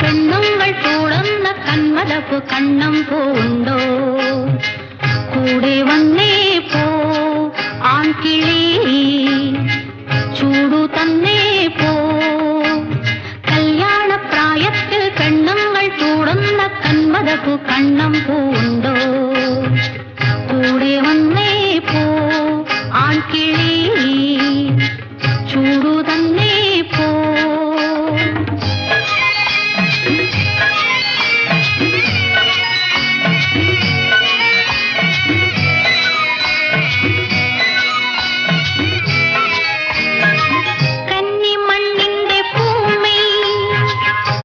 പെണ്ണുങ്ങൾ ചൂടുന്ന കന്മലപ്പു കണ്ണം പൂണ്ടോ കൂടെ വന്നേ പോ ആൺകിളി ചൂടു തന്നേ പോ കല്യാണ പ്രായത്തിൽ പെണ്ണുങ്ങൾ ചൂടുന്ന കന്മലപ്പു കണ്ണം പൂ